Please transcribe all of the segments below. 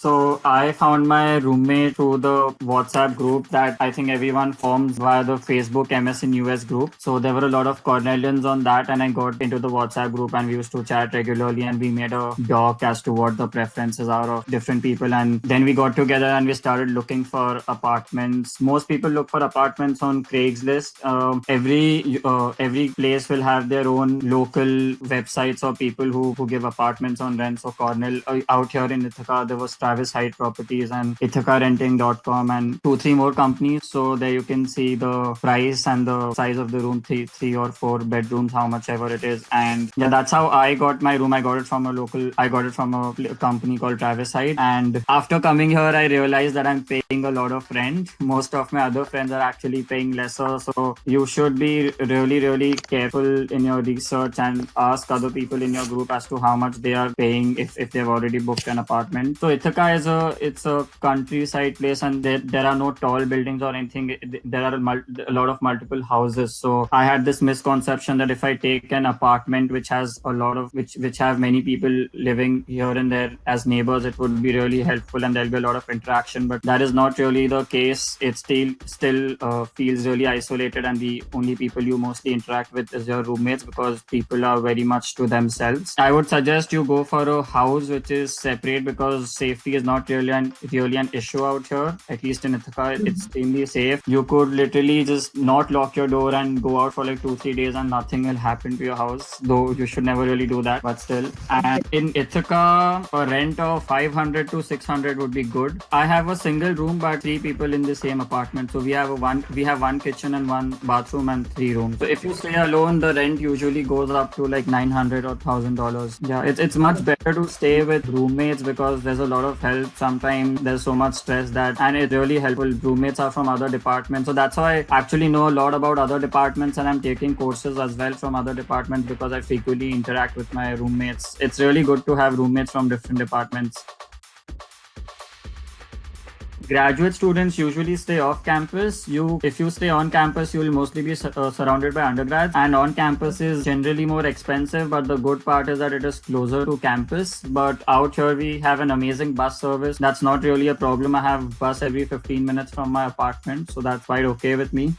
So I found my roommate through the WhatsApp group that I think everyone forms via the Facebook MS in US group. So there were a lot of Cornellians on that, and I got into the WhatsApp group and we used to chat regularly, and we made a doc as to what the preferences are of different people. And then we got together and we started looking for apartments. Most people look for apartments on Craigslist. Every place will have their own local websites or people who give apartments on rent. So Cornell out here in Ithaca, there was Travis Height Properties and IthacaRenting.com and 2-3 more companies. So there you can see the price and the size of the room, three or four bedrooms, how much ever it is. And yeah, that's how I got my room. I got it from a company called Travis Height. And after coming here, I realized that I'm paying a lot of rent. Most of my other friends are actually paying lesser. So you should be really, really careful in your research and ask other people in your group as to how much they are paying if they've already booked an apartment. So Ithaca it's a countryside place, and there are no tall buildings or anything. There are a lot of multiple houses. So I had this misconception that if I take an apartment which has a lot of which have many people living here and there as neighbors, it would be really helpful and there'll be a lot of interaction. But that is not really the case. It still feels really isolated, and the only people you mostly interact with is your roommates because people are very much to themselves. I would suggest you go for a house which is separate because safety is not really an issue out here. At least in Ithaca, it's extremely safe. You could literally just not lock your door and go out for like 2-3 days and nothing will happen to your house, though you should never really do that, but still. And in Ithaca, a rent of 500 to 600 would be good. I have a single room but 3 people in the same apartment, so we have one kitchen and 1 bathroom and 3 rooms. So if you stay alone, the rent usually goes up to like $900 or $1,000. Yeah, it's much better to stay with roommates because there's a lot of help. Sometimes there's so much stress and it's really helpful. Roommates are from other departments, so that's why I actually know a lot about other departments, and I'm taking courses as well from other departments because I frequently interact with my roommates. It's really good to have roommates from different departments. Graduate students usually stay off campus. If you stay on campus, you will mostly be surrounded by undergrads, and on campus is generally more expensive, but the good part is that it is closer to campus. But out here we have an amazing bus service. That's not really a problem. I have bus every 15 minutes from my apartment, so that's quite okay with me.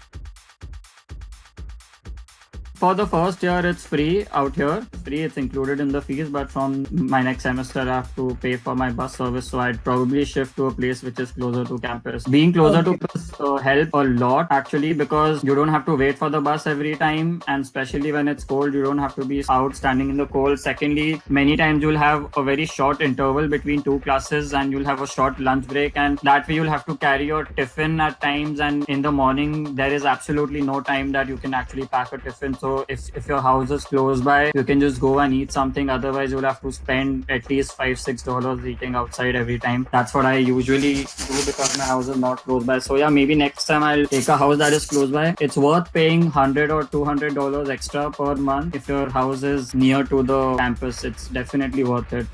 For the first year, it's free out here. It's included in the fees, but from my next semester, I have to pay for my bus service. So I'd probably shift to a place which is closer to campus. Being closer to campus help a lot actually because you don't have to wait for the bus every time, and especially when it's cold, you don't have to be out standing in the cold. Secondly, many times you'll have a very short interval between 2 classes, and you'll have a short lunch break, and that way you'll have to carry your tiffin at times. And in the morning, there is absolutely no time that you can actually pack a tiffin. So if your house is close by, you can just go and eat something. Otherwise, you'll have to spend at least $5-6 eating outside every time. That's what I usually do because my house is not close by. So yeah, maybe next time I'll take a house that is close by. It's worth paying $100 or $200 extra per month if your house is near to the campus. It's definitely worth it.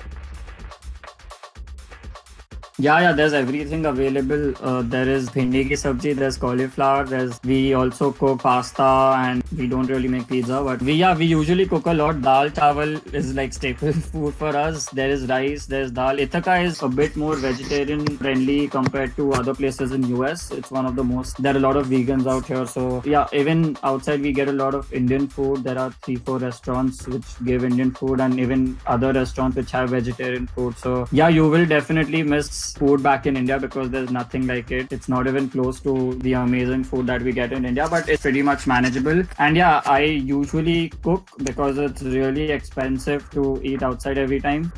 Yeah, there's everything available. There is bhindi ki sabji, there's cauliflower, we also cook pasta, and we don't really make pizza, but we usually cook a lot. Dal chawal is like staple food for us. There is rice, there's dal. Ithaca is a bit more vegetarian friendly compared to other places in US. It's one of the most. There are a lot of vegans out here, so yeah, even outside we get a lot of Indian food. There are 3-4 restaurants which give Indian food, and even other restaurants which have vegetarian food. So yeah, you will definitely miss food back in India because there's nothing like it. It's not even close to the amazing food that we get in India, but it's pretty much manageable. And yeah, I usually cook because it's really expensive to eat outside every time.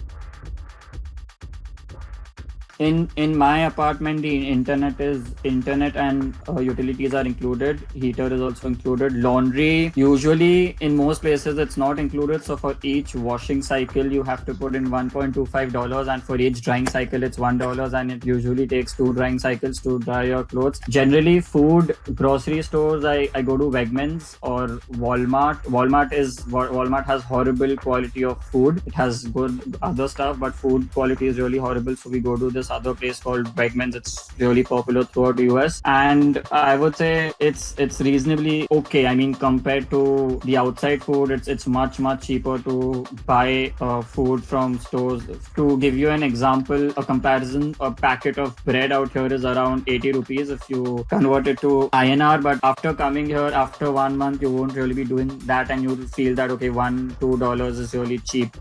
In my apartment, the internet and utilities are included. Heater is also included. Laundry, usually in most places it's not included. So for each washing cycle, you have to put in $1.25, and for each drying cycle, it's $1, and it usually takes 2 drying cycles to dry your clothes. Generally, food, grocery stores, I go to Wegmans or Walmart. Walmart has horrible quality of food. It has good other stuff, but food quality is really horrible. So we go to this this other place called Wegmans. It's really popular throughout the US, and I would say it's reasonably okay. I mean, compared to the outside food, it's much cheaper to buy food from stores. To give you an example, a comparison, a packet of bread out here is around 80 rupees if you convert it to INR. But after coming here, after 1 month, you won't really be doing that, and you'll feel that okay, $1-2 is really cheap.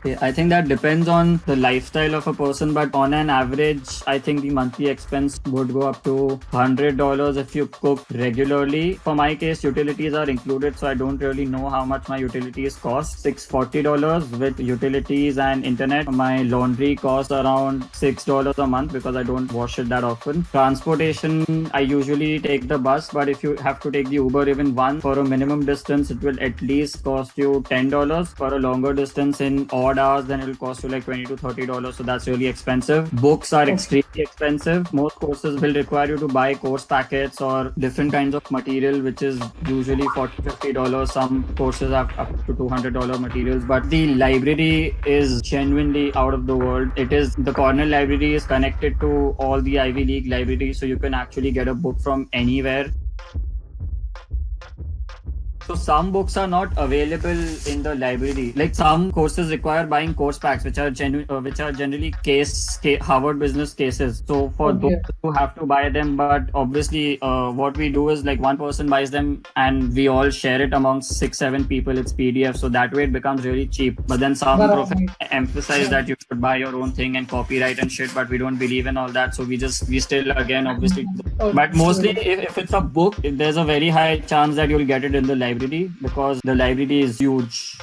Okay, I think that depends on the lifestyle of a person, but on an average, I think the monthly expense would go up to $100 if you cook regularly. For my case, utilities are included, so I don't really know how much my utilities cost. $640 with utilities and internet. My laundry costs around $6 a month because I don't wash it that often. Transportation, I usually take the bus, but if you have to take the Uber even once for a minimum distance, it will at least cost you $10. For a longer distance in odd hours, then it will cost you like $20 to $30. So that's really expensive. Books are extremely expensive. Most courses will require you to buy course packets or different kinds of material, which is usually $40-50. Some courses have up to $200 materials, but the library is genuinely out of the world. The Cornell library is connected to all the Ivy League libraries, so you can actually get a book from anywhere. So some books are not available in the library. Like some courses require buying course packs, which are generally Harvard Business cases. So for those who have to buy them, but obviously what we do is like one person buys them and we all share it amongst 6-7 people. It's PDF, so that way it becomes really cheap. But then some professors emphasize that you should buy your own thing and copyright and shit, but we don't believe in all that. So we still again obviously, but mostly if it's a book, there's a very high chance that you'll get it in the library because the library is huge.